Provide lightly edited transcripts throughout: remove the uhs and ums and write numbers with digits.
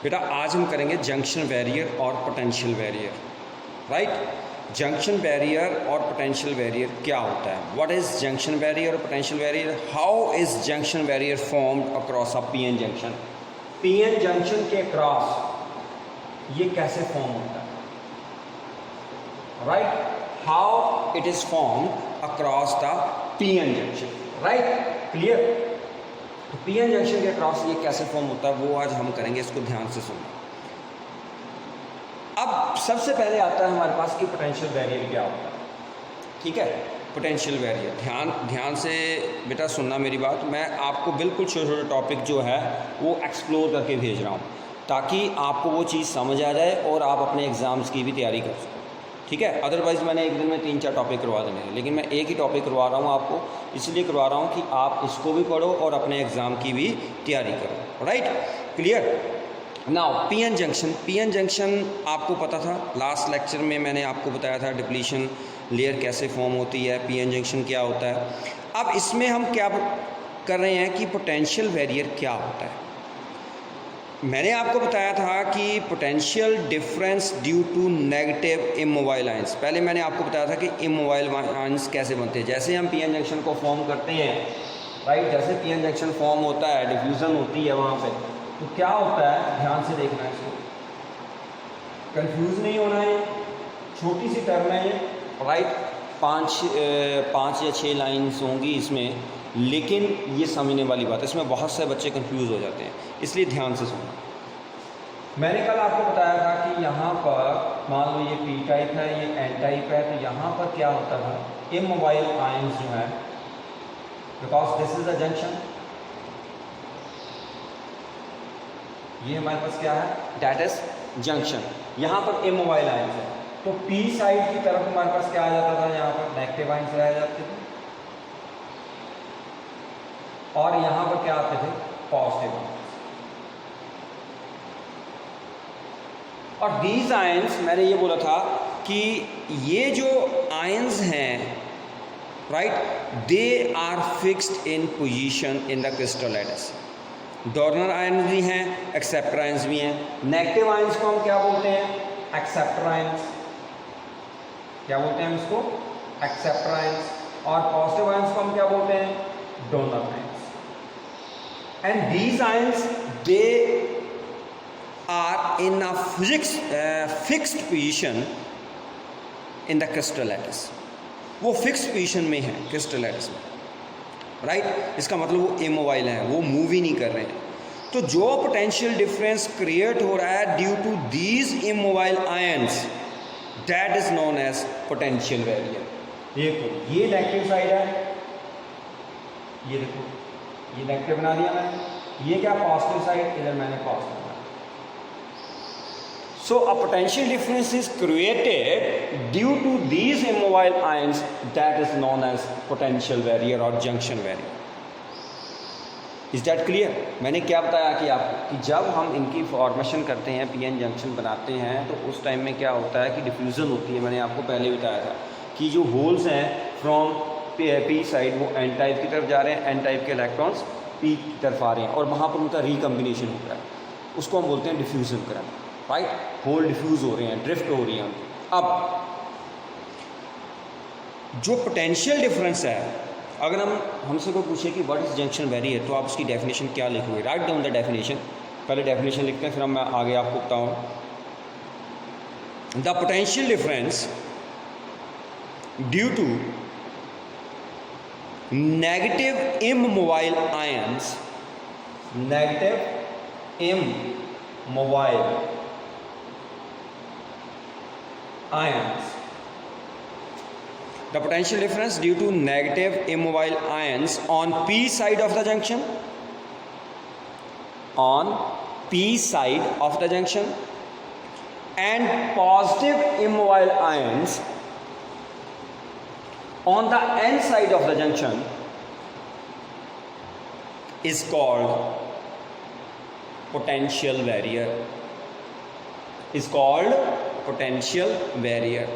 बेटा आज हम करेंगे जंक्शन बैरियर और potential barrier, right. Junction barrier और पोटेंशियल बैरियर क्या होता है, व्हाट इज़ जंक्शन बैरियर और potential barrier, how is junction barrier formed across a PN junction, PN junction के क्रॉस ये कैसे फॉर्म होता है, right, how it is formed across the PN junction, right, clear. तो पीएन जंक्शन के cross ये कैसे फॉर्म होता है वो आज हम करेंगे, इसको ध्यान से सुनना। अब सबसे पहले आता है हमारे पास कि पोटेंशियल बैरियर क्या होता है, ठीक है। पोटेंशियल बैरियर ध्यान से बेटा सुनना मेरी बात, मैं आपको बिल्कुल छोटे छोटे टॉपिक जो है वो एक्सप्लोर करके भेज रहा हूँ ताकि आपको वो चीज़ समझ आ जाए और आप अपने एग्ज़ाम्स की भी तैयारी कर सको, ठीक है। अदरवाइज़ मैंने एक दिन में 3-4 टॉपिक करवा देने हैं, लेकिन मैं एक ही टॉपिक करवा रहा हूँ आपको, इसलिए करवा रहा हूँ कि आप इसको भी पढ़ो और अपने एग्ज़ाम की भी तैयारी करो, right, clear. Now PN junction आपको पता था, लास्ट लेक्चर में मैंने आपको बताया था डिप्लीशन लेयर कैसे फॉर्म होती है, पीएन जंक्शन क्या होता है। अब इसमें हम क्या कर रहे हैं कि पोटेंशियल बैरियर क्या होता है। मैंने आपको बताया था कि potential difference due to negative immobile ions, पहले मैंने आपको बताया था कि इमोबाइल आयंस कैसे बनते हैं। जैसे हम पीएन जंक्शन को फॉर्म करते हैं, राइट, जैसे पीएन जंक्शन फॉर्म होता है, डिफ्यूज़न होती है वहाँ पे, तो क्या होता है, ध्यान से देखना है, इसको कंफ्यूज नहीं होना है, छोटी सी टर्म है ये, राइट, 5 या 6 लाइन्स होंगी इसमें, लेकिन ये समझने वाली बात है, इसमें बहुत से बच्चे कंफ्यूज हो जाते हैं, इसलिए ध्यान से सुनना। मैंने कल आपको बताया था कि यहाँ पर मान लो ये पी टाइप है, ये एन टाइप है, तो यहाँ पर क्या होता था, इमोबाइल आयंस जो है, because this is a junction, ये हमारे पास क्या है, दैट इज जंक्शन, यहाँ पर इमोबाइल आयंस है, तो पी साइड की तरफ हमारे पास क्या आ जाता था, यहाँ पर नेगेटिव आयंस रह जाते थे और यहाँ पर क्या आते थे, पॉजिटिव आयंस। और दीज आयंस, मैंने ये बोला था कि ये जो आयंस हैं, right, they are fixed in position in the crystal lattice. Donor ions भी हैं, एक्सेप्टर आयंस भी हैं। नेगेटिव आयंस को हम क्या बोलते हैं, एक्सेप्टर आयंस, क्या बोलते हैं हम इसको, एक्सेप्टर आयंस, और पॉजिटिव आयंस को हम क्या बोलते हैं, donor ions. And these ions they are in a fixed position in the crystal lattice, वो फिक्स्ड पोजीशन में है क्रिस्टल लैटिस में, राइट, इसका मतलब वो इमोबाइल हैं, वो मूव ही नहीं कर रहे हैं। तो जो पोटेंशियल डिफरेंस क्रिएट हो रहा है due to these immobile ions, that is known as potential barrier. देखो ये नेगेटिव साइड है, ये देखो ये नेगेटिव बना दिया मैंने, ये क्या पॉजिटिव साइड, इधर मैंने positive. So a potential difference is created due to these immobile ions, that is known as potential barrier or junction barrier. Is that clear? मैंने क्या बताया कि आपको कि जब हम इनकी फॉर्मेशन करते हैं, पीएन जंक्शन बनाते हैं, तो उस टाइम में क्या होता है कि डिफ्यूज़न होती है। मैंने आपको पहले बताया था कि जो होल्स हैं फ्रॉम पी साइड वो एन टाइप की तरफ जा रहे हैं, एन टाइप के इलेक्ट्रॉन्स पी की तरफ आ रहे हैं और वहाँ पर उनका रिकम्बिनेशन हो रहा है, उसको हम बोलते हैं diffusion current, right, hole diffuse हो रहे हैं, ड्रिफ्ट हो रही हैं। अब जो पोटेंशियल डिफरेंस है, अगर हमसे कोई पूछे कि व्हाट इज जंक्शन बैरियर, तो आप उसकी डेफिनेशन क्या लिखोगे, राइट डाउन द डेफिनेशन, पहले डेफिनेशन लिखते हैं फिर मैं आगे आपको बताऊँ। The potential difference due to negative immobile ions, negative immobile ions, the potential difference due to negative immobile ions on p side of the junction, on p side of the junction, and positive immobile ions on the n side of the junction is called potential barrier, is called potential barrier.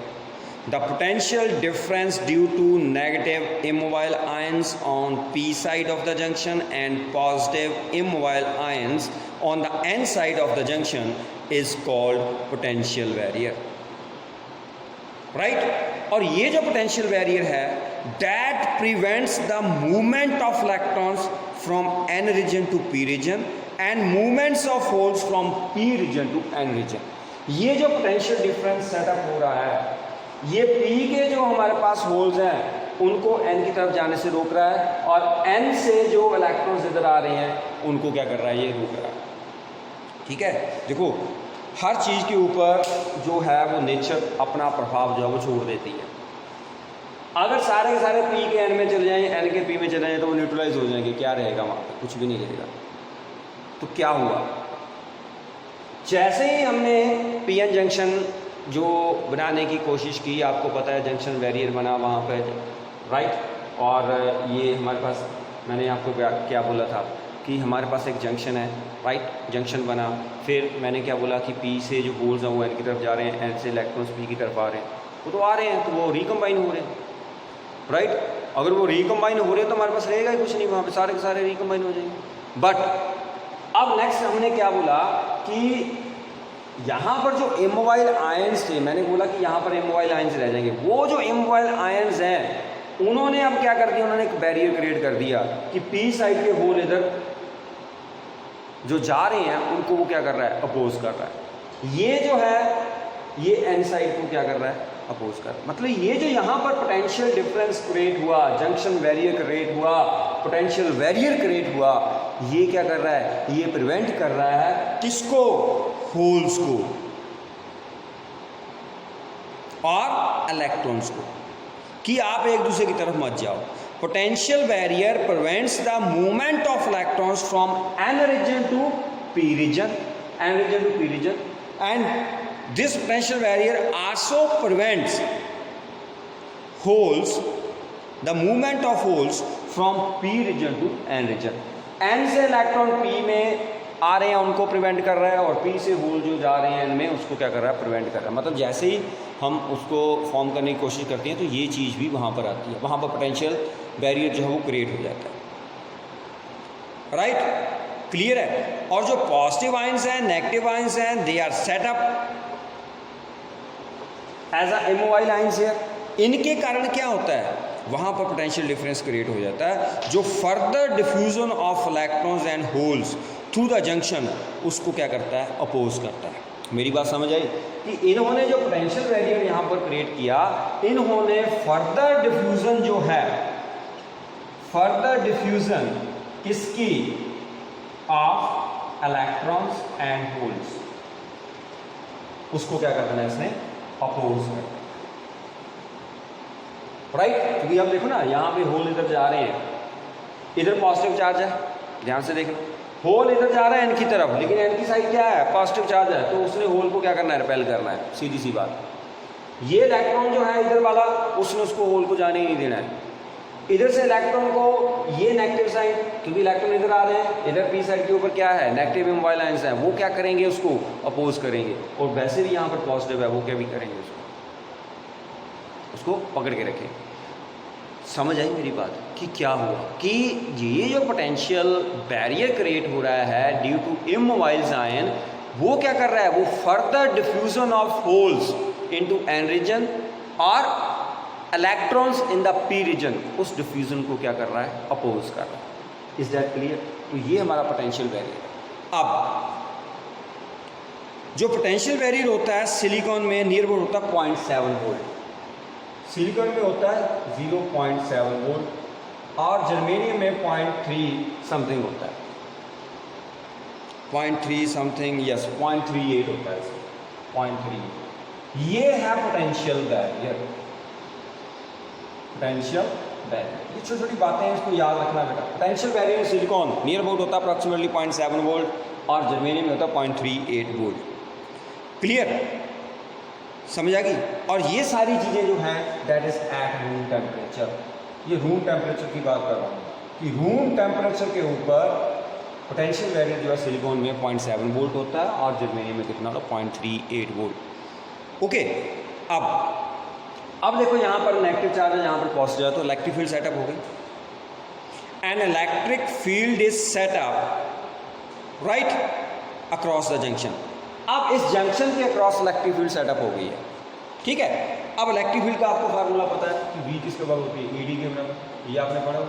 The potential difference due to negative immobile ions on p side of the junction and positive immobile ions on the n side of the junction is called potential barrier, right? और ये जो potential barrier है that prevents the movement of electrons from n region to p region and movements of holes from p region to n region. ये जो potential difference setup हो रहा है, ये P के जो हमारे पास होल्स हैं उनको N की तरफ जाने से रोक रहा है, और N से जो इलेक्ट्रॉन्स इधर आ रहे हैं उनको क्या कर रहा है, ये रोक रहा है। ठीक है, देखो हर चीज़ के ऊपर जो है वो नेचर अपना प्रभाव जो है वो छोड़ देती है। अगर सारे के सारे P के N में चले जाएं, N के P में चले जाएं तो वो न्यूट्रलाइज हो जाएंगे, क्या रहेगा वहाँ पर, कुछ भी नहीं रहेगा। तो क्या हुआ, जैसे ही हमने PN जंक्शन जो बनाने की कोशिश की, आपको पता है जंक्शन बैरियर बना वहाँ पे, राइट, और ये हमारे पास, मैंने आपको क्या बोला था कि हमारे पास एक जंक्शन है, राइट, जंक्शन बना, फिर मैंने क्या बोला कि P से जो होल्स हैं वो N की तरफ जा रहे हैं, N से इलेक्ट्रॉन्स P की तरफ आ रहे हैं, वो तो आ रहे हैं, तो वो रिकम्बाइन हो रहे हैं, राइट। अगर वो रिकम्बाइन हो रहे हैं तो हमारे पास रहेगा ही कुछ नहीं, वहाँ पे सारे के सारे रिकम्बाइन हो जाएंगे। बट अब नेक्स्ट हमने क्या बोला कि यहाँ पर जो इमोबाइल आयंस थे, मैंने बोला कि यहाँ पर इमोबाइल आयंस रह जाएंगे, वो जो इमोबाइल आयंस हैं उन्होंने अब क्या कर दिया, उन्होंने एक बैरियर क्रिएट कर दिया कि P साइड के होल इधर जो जा रहे हैं उनको वो क्या कर रहा है, अपोज कर रहा है। ये जो है ये N साइड को क्या कर रहा है, अपोज कर रहा है। मतलब ये जो यहाँ पर पोटेंशियल डिफरेंस क्रिएट हुआ, जंक्शन बैरियर क्रिएट हुआ, पोटेंशियल बैरियर क्रिएट हुआ, ये क्या कर रहा है, ये प्रिवेंट कर रहा है किसको, होल्स को और इलेक्ट्रॉन्स को, कि आप एक दूसरे की तरफ मत जाओ। Potential barrier prevents the movement of electrons from n region to p region, n region to p region, and this potential barrier also prevents holes, the movement of holes from p region to n region. n से electron p में आ रहे हैं उनको prevent कर रहा है, और P से होल जो जा रहे हैं इनमें उसको क्या कर रहा है, प्रिवेंट कर रहा है। मतलब जैसे ही हम उसको फॉर्म करने की कोशिश करते हैं तो ये चीज़ भी वहाँ पर आती है, वहाँ पर पोटेंशियल बैरियर जो है वो क्रिएट हो जाता है, राइट, क्लियर है। और जो पॉजिटिव आयंस हैं, नेगेटिव आयंस हैं, they are set up as a immobile ions here. इनके कारण क्या होता है, वहाँ पर पोटेंशियल डिफरेंस क्रिएट हो जाता है, जो further diffusion of electrons and holes through the junction उसको क्या करता है, अपोज करता है। मेरी बात समझ आई कि इन्होंने जो पोटेंशियल बैरियर यहाँ पर क्रिएट किया, इन्होंने फर्दर डिफ्यूजन जो है, फर्दर डिफ्यूजन किसकी, ऑफ इलेक्ट्रॉन्स एंड होल्स, उसको क्या करना है, इसने अपोज करना, राइट। क्योंकि अब देखो ना, यहाँ पे होल इधर जा रहे हैं, इधर पॉजिटिव चार्ज है, ध्यान से देखना, होल इधर जा रहा है N की तरफ, लेकिन N की साइड क्या है, पॉजिटिव चार्ज है, तो उसने होल को क्या करना है, रिपेल करना है, सीधी सी बात। ये इलेक्ट्रॉन जो है इधर वाला, उसने उसको होल को जाने ही नहीं देना है। इधर से इलेक्ट्रॉन को, ये नेगेटिव साइड, क्योंकि इलेक्ट्रॉन इधर आ रहे हैं, इधर P साइड के ऊपर क्या है, नेगेटिव इमोबाइल आयंस हैं, वो क्या करेंगे, उसको अपोज करेंगे, और वैसे भी यहाँ पर पॉजिटिव है, वो क्या भी करेंगे, उसको पकड़ के रखेंगे। समझ आई मेरी बात कि क्या हुआ, कि ये जो पोटेंशियल बैरियर क्रिएट हो रहा है ड्यू टू इमोबाइल्स आयन, वो क्या कर रहा है, वो further diffusion of holes into n region और electrons in the p region, उस डिफ्यूजन को क्या कर रहा है, अपोज कर रहा है। Is that clear? तो ये हमारा पोटेंशियल बैरियर है। अब जो पोटेंशियल बैरियर होता है सिलिकॉन में नियर अबाउट होता है 0.7 वोल्ट, सिलिकॉन में होता है 0.7 वोल्ट, और जर्मेनियम में 0.3 समथिंग होता है, 0.3 समथिंग, यस 0.38 होता है, 0.3। ये है पोटेंशियल बैरियर, पोटेंशियल बैरियर, ये छोटी छोटी बातें हैं, इसको याद रखना बेटा। पोटेंशियल बैरियर में सिलिकॉन नियर अबाउट होता है अप्रॉक्सीमेटली 0.7 वोल्ट, और जर्मेनियम में होता है 0.38 वोल्ट। क्लियर, समझ आ गई? और ये सारी चीज़ें जो हैं that is at room temperature, ये रूम टेम्परेचर की बात कर रहा हूँ कि रूम टेम्परेचर के ऊपर पोटेंशियल बैरियर जो है सिलिकॉन में 0.7 वोल्ट होता है, और जर्मेनियम में कितना होता है, 0.38 वोल्ट। ओके, अब अब देखो यहाँ पर नेगेटिव चार्ज है, यहाँ पर पॉजिटिव है, तो इलेक्ट्रिक फील्ड सेटअप हो गई। An electric field is setup right across the junction. अब इस जंक्शन के अक्रॉस इलेक्ट्रिक फील्ड सेटअप हो गई है, ठीक है। अब इलेक्ट्रिक फील्ड का आपको फार्मूला पता है कि V किसके बराबर होती है, ED के बराबर, ये आपने पढ़ा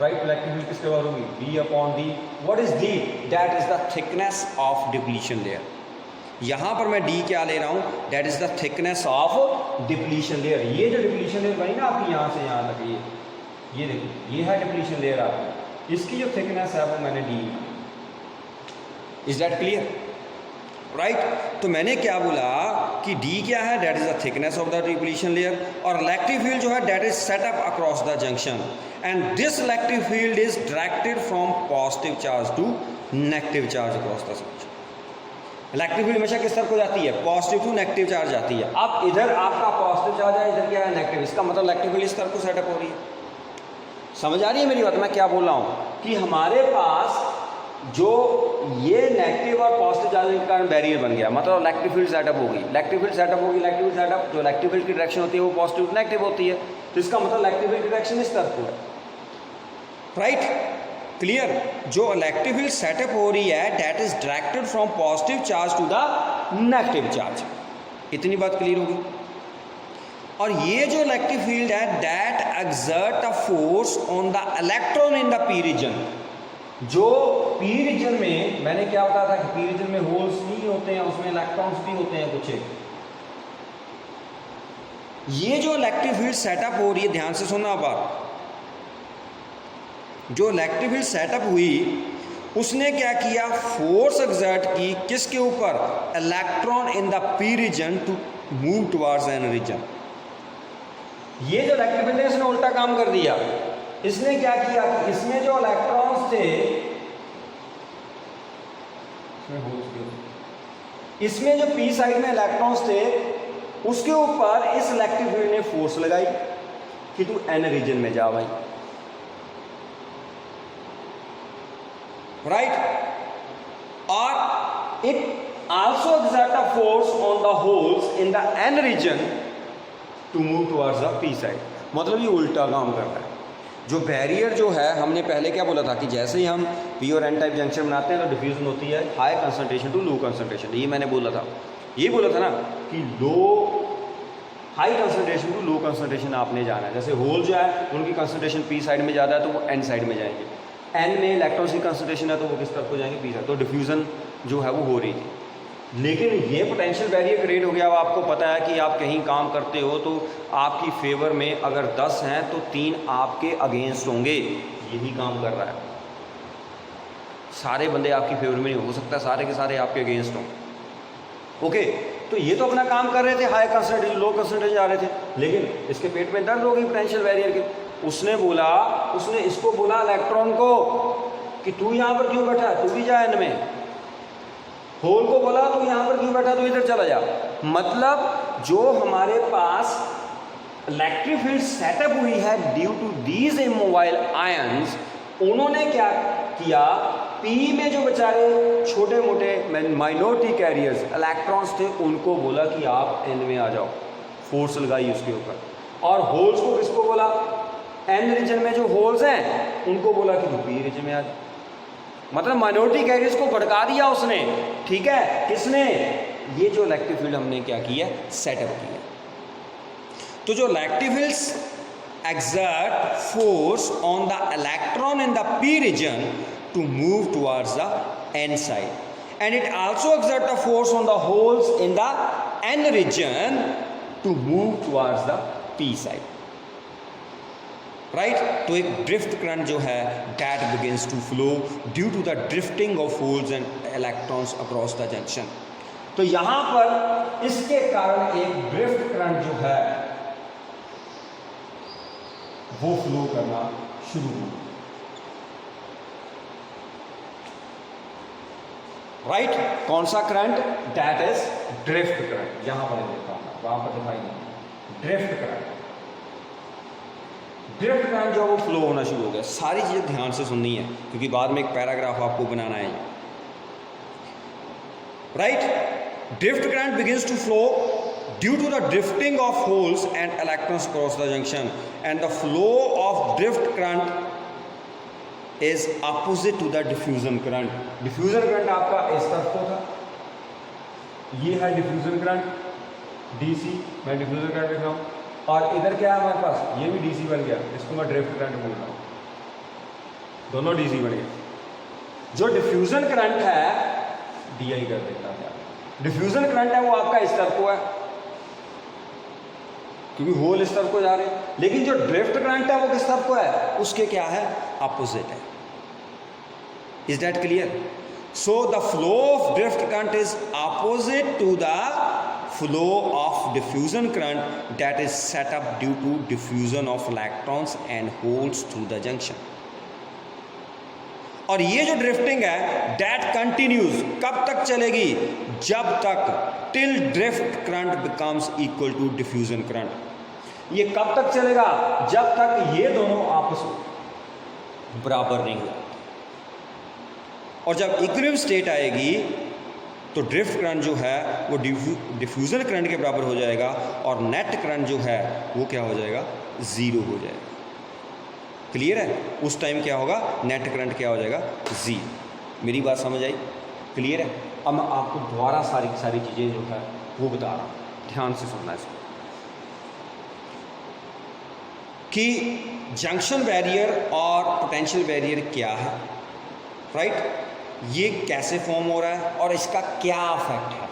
राइट। इलेक्ट्रिक फील्ड किसके बराबर होगी, V upon D। What is D? That is the thickness of depletion layer. यहाँ पर मैं D क्या ले रहा हूँ, that is the thickness of depletion layer. ये जो डिप्लीशन लेयर बनी ना आपकी यहाँ से यहाँ तक, ये देखो, ये है डिप्लीशन लेयर आपकी, इसकी जो थिकनेस है वो मैंने D। Is that clear right? तो मैंने क्या बोला कि D क्या है, that is the thickness of the depletion layer, और इलेक्ट्रिक फील्ड जो है that is set up across the junction, and this electric field is directed from positive charge to negative charge across the junction. Electric field हमेशा किस तरफ को जाती है, positive to negative charge जाती है। अब इधर आपका पॉजिटिव चार्ज है, इधर क्या है, नेगेटिव, इसका मतलब इलेक्ट्रिक फील्ड इस तरफ को सेटअप हो रही है। समझ आ रही है मेरी बात, मैं क्या बोल रहा हूँ कि हमारे पास जो ये नेगेटिव और पॉजिटिव चार्ज के कारण बैरियर बन गया, मतलब इलेक्ट्रिक फील्ड सेटअप होगी, इलेक्ट्रिक फील्ड सेटअप होगी, इलेक्ट्रिक फील्ड सेटअप, जो इलेक्ट्रिक फील्ड की डायरेक्शन होती है वो पॉजिटिव टू नेगेटिव होती है, तो इसका मतलब इलेक्ट्रिक फील्ड की डायरेक्शन इस तरफ को है राइट। क्लियर? जो इलेक्ट्रिक फील्ड सेटअप हो रही है that is directed from positive charge to the negative charge. इतनी बात क्लियर होगी। और ये जो इलेक्ट्रिक फील्ड है that exert a force on the electron in the P region. जो पी रीजन में मैंने क्या बताया था कि पी रीजन में होल्स नहीं होते हैं, उसमें इलेक्ट्रॉन्स भी होते हैं कुछ। ये जो इलेक्ट्रिक फील्ड सेटअप हो रही है, ध्यान से सुनना बात, जो इलेक्ट्रिक फील्ड सेटअप हुई उसने क्या किया, फोर्स एक्सर्ट की किसके ऊपर, electron in the P region to move towards N region. ये जो इलेक्ट्रिक फील्ड है इसने उल्टा काम कर दिया। इसने क्या किया कि इसमें जो इलेक्ट्रॉन्स थे, इसमें जो पी साइड में इलेक्ट्रॉन्स थे उसके ऊपर इस इलेक्ट्रिक फील्ड ने फोर्स लगाई कि तू एन रीजन में जा भाई राइट। और it also exert a force on the holes in the N region to move towards the P side. मतलब ये उल्टा काम कर रहा है। जो बैरियर जो है, हमने पहले क्या बोला था कि जैसे ही हम पी और एन टाइप जंक्शन बनाते हैं तो डिफ्यूजन होती है high concentration to low concentration. ये मैंने बोला था, ये बोला था ना कि high concentration to low concentration आपने जाना है। जैसे होल जो है उनकी कंसंट्रेशन पी साइड में ज़्यादा है तो वो एन साइड में जाएंगे, एन में इलेक्ट्रॉन्स की कंसंट्रेशन है तो वो किस तरफ को जाएंगे, पी साइड। तो डिफ्यूजन जो है वो हो रही थी। लेकिन ये पोटेंशियल बैरियर क्रिएट हो गया। अब आपको पता है कि आप कहीं काम करते हो तो आपकी फेवर में अगर 10 हैं तो 3 आपके अगेंस्ट होंगे। यही काम कर रहा है। सारे बंदे आपकी फेवर में नहीं हो सकता, सारे के सारे आपके अगेंस्ट हों। ओके, तो ये तो अपना काम कर रहे थे, हाई कंसंट्रेशन लो कंसंट्रेशन जा रहे थे, लेकिन इसके पेट में दर्द हो गई पोटेंशियल बैरियर के। उसने इसको बोला इलेक्ट्रॉन को कि तू यहाँ पर क्यों बैठा, तू भी जा एन में। होल को बोला तो यहाँ पर क्यों बैठा, तो इधर चला जा। मतलब जो हमारे पास इलेक्ट्रिक फील्ड सेटअप हुई है due to these immobile ions, उन्होंने क्या किया, पी में जो बेचारे छोटे मोटे माइनॉरिटी कैरियर्स इलेक्ट्रॉन्स थे उनको बोला कि आप एन में आ जाओ, फोर्स लगाई उसके ऊपर। और होल्स को किसको बोला, एन रीजन में जो होल्स हैं उनको बोला कि पी रीजन में आ जाओ। मतलब माइनॉरिटी कैरियर्स को भड़का दिया उसने। ठीक है, किसने, ये जो इलेक्ट्रिक फील्ड हमने क्या किया, सेटअप किया। तो जो electric fields exert force on the electron in the p region to move towards the n side, and it also exert a force on the holes in the n region to move towards the p side, right? तो एक drift current जो है that begins to flow due to the drifting of holes and electrons across the junction। तो यहाँ पर इसके कारण एक ड्रिफ्ट करंट जो है वो फ्लो करना शुरू हो, राइट? कौन सा current, that is drift current. यहां पर देखा वहां पर दिखाई नहीं, ड्रिफ्ट करंट। ड्रिफ्ट करंट जो वो फ्लो होना शुरू हो गया। सारी चीजें ध्यान से सुननी है क्योंकि बाद में एक पैराग्राफ आपको बनाना है, right? Drift current begins to flow due to the drifting of holes and electrons cross the junction and the flow of drift current is opposite to the diffusion current. Diffusion current आपका इस तरफ को था, ये है diffusion current DC, मैं diffusion current लिख रहा हूँ, और इधर क्या है हमारे पास, ये भी डीसी बन गया, इसको मैं ड्रिफ्ट करंट बोल रहा हूँ, दोनों डीसी बन गए। जो डिफ्यूजन करंट है डीआई कर देता है, डिफ्यूजन करंट है वो आपका इस तरफ को है क्योंकि होल इस तरफ को जा रहे हैं, लेकिन जो ड्रिफ्ट करंट है वो किस तरफ को है, उसके क्या है, अपोजिट है। Is that clear? So the flow of drift current is opposite to the flow of diffusion current that is set up due to diffusion of electrons and holes through the junction. और ये जो drifting है that continues, कब तक चलेगी, जब तक till drift current becomes equal to diffusion current. ये कब तक चलेगा, जब तक ये दोनों आपस में बराबर नहीं हुआ। और जब इक्विलिब्रियम स्टेट आएगी तो ड्रिफ्ट करंट जो है वो डिफ्यूजन करंट के बराबर हो जाएगा और नेट करंट जो है वो क्या हो जाएगा, ज़ीरो हो जाएगा। क्लियर है? उस टाइम क्या होगा, नेट करंट क्या हो जाएगा, ज़ीरो। मेरी बात समझ आई? क्लियर है? अब मैं आपको दोबारा सारी की सारी चीज़ें जो है वो बता रहा हूँ, ध्यान से सुनना इसको। कि जंक्शन बैरियर और पोटेंशियल बैरियर क्या है, राइट? ये कैसे फॉर्म हो रहा है और इसका क्या इफेक्ट है।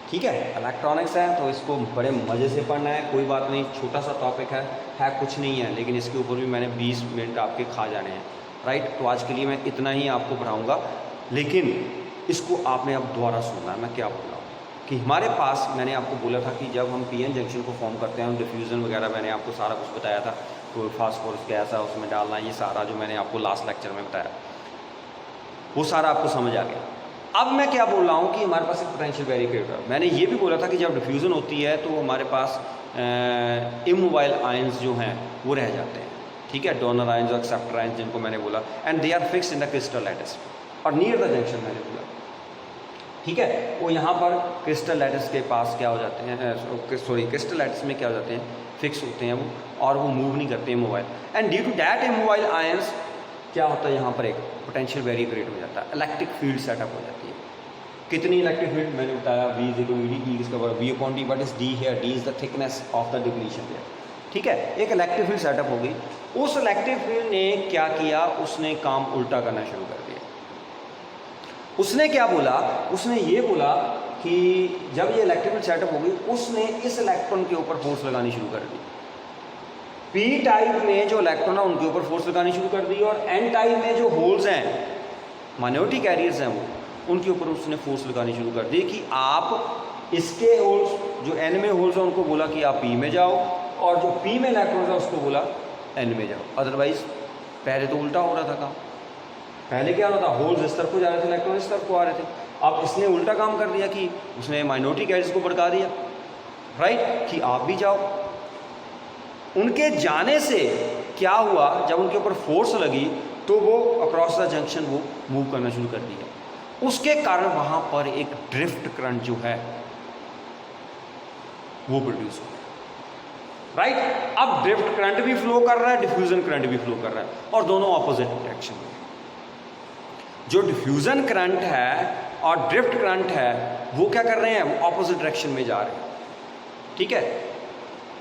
ठीक है, इलेक्ट्रॉनिक्स है तो इसको बड़े मज़े से पढ़ना है, कोई बात नहीं, छोटा सा टॉपिक है कुछ नहीं है, लेकिन इसके ऊपर भी मैंने 20 मिनट आपके खा जाने हैं, राइट? तो आज के लिए मैं इतना ही आपको पढ़ाऊँगा, लेकिन इसको आपने अब दोबारा सुनना है। मैं क्या बोल रहा हूँ कि हमारे पास, मैंने आपको बोला था कि जब हम पीएन जंक्शन को फॉर्म करते हैं, डिफ्यूज़न वगैरह मैंने आपको सारा कुछ बताया था, तो फास्फोरस गैस है उसमें डालना, ये सारा जो मैंने आपको लास्ट लेक्चर में बताया वो सारा आपको समझ आ गया। अब मैं क्या बोल रहा हूँ कि हमारे पास एक पोटेंशियल बैरियर है। मैंने ये भी बोला था कि जब डिफ्यूज़न होती है तो हमारे पास इमोबाइल आयंस जो हैं वो रह जाते हैं, ठीक है, डोनर आयंस और एक्सेप्टर आयंस जिनको मैंने बोला, and they are fix in the crystal lattice और नियर द जंक्शन मैंने बोला, ठीक है। वो यहाँ पर क्रिस्टल लैटिस के पास क्या हो जाते हैं, सॉरी क्रिस्टल लैटिस में क्या हो जाते हैं, फिक्स होते हैं वो, और वो मूव नहीं करते immobile, and due to that immobile ions क्या होता है, यहाँ पर एक पोटेंशियल बैरियर क्रिएट हो जाता है, इलेक्ट्रिक फील्ड सेटअप हो जाती है। कितनी इलेक्ट्रिक फील्ड मैंने बताया, V is equal to D, इसका V upon D, but is D here, D is the thickness of the depletion layer, ठीक है। एक इलेक्ट्रिक फील्ड सेटअप हो गई, उस इलेक्ट्रिक फील्ड ने क्या किया, उसने काम उल्टा करना शुरू कर दिया। उसने क्या बोला, उसने ये बोला कि जब ये इलेक्ट्रिक फील्ड सेटअप हो गई, उसने इस इलेक्ट्रॉन के ऊपर फोर्स लगानी शुरू कर दी। पी टाइप में जो इलेक्ट्रॉन है उनके ऊपर फोर्स लगानी शुरू कर दी, और एन टाइप में जो होल्स हैं, माइनॉरिटी कैरियर्स हैं, वो उनके ऊपर उसने फोर्स लगानी शुरू कर दी कि आप इसके होल्स, जो एन में होल्स हैं उनको बोला कि आप पी में जाओ, और जो पी में इलेक्ट्रॉन है उसको बोला एन में जाओ। अदरवाइज पहले तो उल्टा हो रहा था काम। पहले क्या हो रहा था, होल्स इस तरफ को जा रहे थे, इलेक्ट्रॉन इस तरफ को आ रहे थे। अब इसने उल्टा काम कर दिया कि उसने माइनॉरिटी कैरियर्स को भड़का दिया, राइट, कि आप भी जाओ। उनके जाने से क्या हुआ, जब उनके ऊपर फोर्स लगी तो वो अक्रॉस द जंक्शन वो मूव करना शुरू कर दिया। उसके कारण वहां पर एक ड्रिफ्ट करंट जो है वो प्रोड्यूस हो गया, राइट। अब ड्रिफ्ट करंट भी फ्लो कर रहा है, डिफ्यूजन करंट भी फ्लो कर रहा है, और दोनों ऑपोजिट डायरेक्शन में। जो डिफ्यूजन करंट है और ड्रिफ्ट करंट है वो क्या कर रहे हैं, वो ऑपोजिट डायरेक्शन में जा रहे हैं, ठीक है।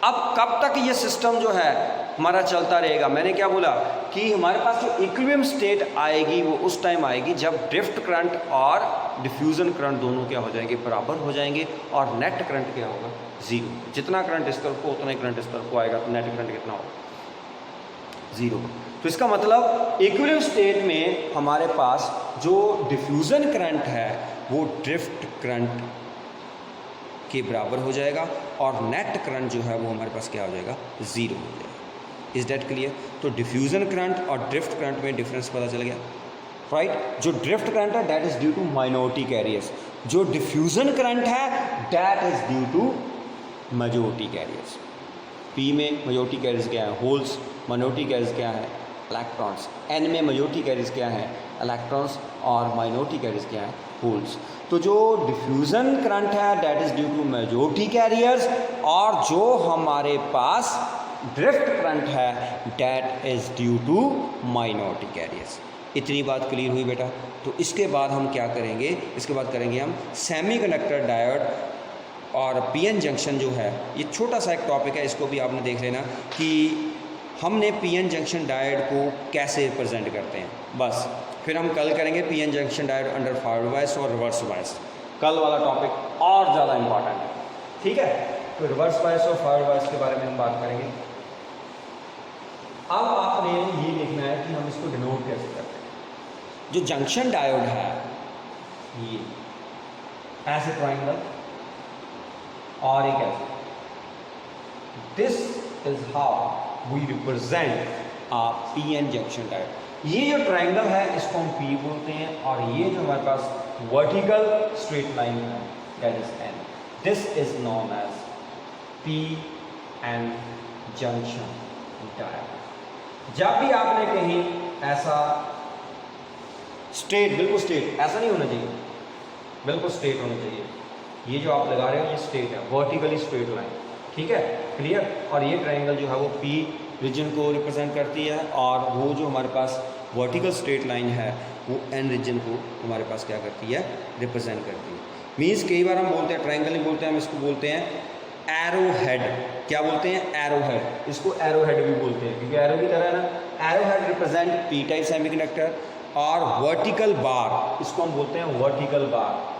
अब कब तक ये सिस्टम जो है हमारा चलता रहेगा, मैंने क्या बोला कि हमारे पास जो इक्विलिब्रियम स्टेट आएगी वो उस टाइम आएगी जब ड्रिफ्ट करंट और डिफ्यूजन करंट दोनों क्या हो जाएंगे, बराबर हो जाएंगे, और नेट करंट क्या होगा, जीरो। जितना करंट इस तरफ को उतना ही करंट इस तरफ को आएगा, तो नेट करंट कितना होगा, जीरो। तो इसका मतलब इक्विलिब्रियम स्टेट में हमारे पास जो डिफ्यूजन करंट है वो ड्रिफ्ट करंट के बराबर हो जाएगा, और नेट करंट जो है वो हमारे पास क्या हो जाएगा, ज़ीरो हो जाएगा। Is that clear? तो डिफ्यूजन करंट और ड्रिफ्ट करंट में डिफरेंस पता चल गया, राइट। जो ड्रिफ्ट करंट है that is due to minority carriers, जो डिफ्यूजन करंट है that is due to majority carriers. P में मेजॉरिटी कैरियर्स क्या है, होल्स, माइनॉरिटी कैरियर्स क्या है, इलेक्ट्रॉन्स। एन में मेजॉरिटी कैरियर्स क्या है, इलेक्ट्रॉन्स, और माइनॉरिटी कैरियर्स क्या है, होल्स। तो जो डिफ्यूज़न करंट है that is due to majority carriers, और जो हमारे पास ड्रिफ्ट करंट है that is due to minority carriers. इतनी बात क्लियर हुई बेटा। तो इसके बाद हम क्या करेंगे, इसके बाद करेंगे हम सेमीकंडक्टर डायोड और पीएन जंक्शन जो है, ये छोटा सा एक टॉपिक है, इसको भी आपने देख लेना कि हमने पीएन जंक्शन डायोड को कैसे रिप्रेजेंट करते हैं। बस फिर हम कल करेंगे PN junction diode under forward बायस और रिवर्स बायस। कल वाला टॉपिक और ज़्यादा इंपॉर्टेंट है, ठीक है। तो रिवर्स बायस और फॉरवर्ड बायस के बारे में हम बात करेंगे। अब आपने ये लिखना है कि हम इसको डिनोट कैसे करते हैं। जो जंक्शन डायोड है ये ऐसे ट्राइंगल और एक ऐसे, this is how we represent a PN junction diode. ये जो ट्राइंगल है इसको हम पी बोलते हैं, और ये जो हमारे पास वर्टिकल स्ट्रेट लाइन है that is an, this is known as P N junction diode. जब भी आपने कहीं ऐसा स्ट्रेट, बिल्कुल स्ट्रेट, ऐसा नहीं होना चाहिए, बिल्कुल स्ट्रेट होना चाहिए, ये जो आप लगा रहे हो ये स्ट्रेट है, वर्टिकली स्ट्रेट लाइन, ठीक है, क्लियर। और ये ट्रायंगल जो है वो पी रीजन को रिप्रेजेंट करती है, और वो जो हमारे पास वर्टिकल स्ट्रेट लाइन है वो एन रीजन को हमारे पास क्या करती है, रिप्रेजेंट करती है। मीन्स कई बार हम बोलते हैं ट्रायंगल नहीं बोलते हैं, हम इसको बोलते हैं एरो हेड। क्या बोलते हैं, एरो हेड, इसको एरो हेड भी बोलते हैं क्योंकि एरो की तरह है ना। Arrow head represent P type semiconductor, और वर्टिकल बार इसको हम बोलते हैं वर्टिकल बार।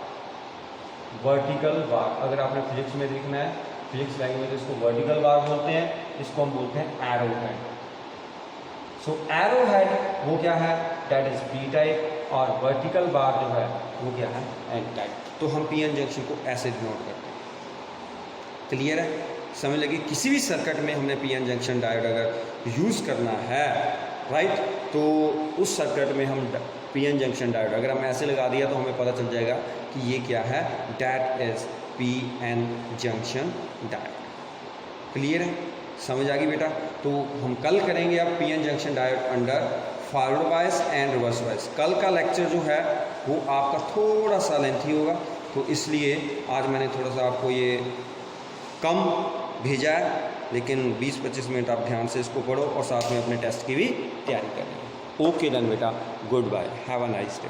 वर्टिकल बार अगर आपने फिजिक्स में देखना है, फिजिक्स लैंग्वेज में इसको वर्टिकल बार बोलते हैं, इसको हम बोलते हैं एरो हेड। सो एरो हेड वो क्या है, दैट इज पी टाइप, और वर्टिकल बार जो है वो क्या है, एन टाइप। तो हम पी एन जंक्शन को ऐसे डिनोट करते हैं। क्लियर है, समझ लगी। किसी भी सर्किट में हमने पी एन जंक्शन डायोड अगर यूज़ करना है, राइट, तो उस सर्किट में हम पी एन जंक्शन डायोड अगर हम ऐसे लगा दिया तो हमें पता चल जाएगा कि ये क्या है, that is P N junction diode. Clear है, समझ आ गई बेटा। तो हम कल करेंगे अब P N junction diode under forward bias and reverse bias. कल का लेक्चर जो है वो आपका थोड़ा सा लेंथी होगा, तो इसलिए आज मैंने थोड़ा सा आपको ये कम भेजा है, लेकिन 20-25 मिनट आप ध्यान से इसको पढ़ो और साथ में अपने टेस्ट की भी तैयारी करें। ओके डन बेटा, good bye, have a nice day.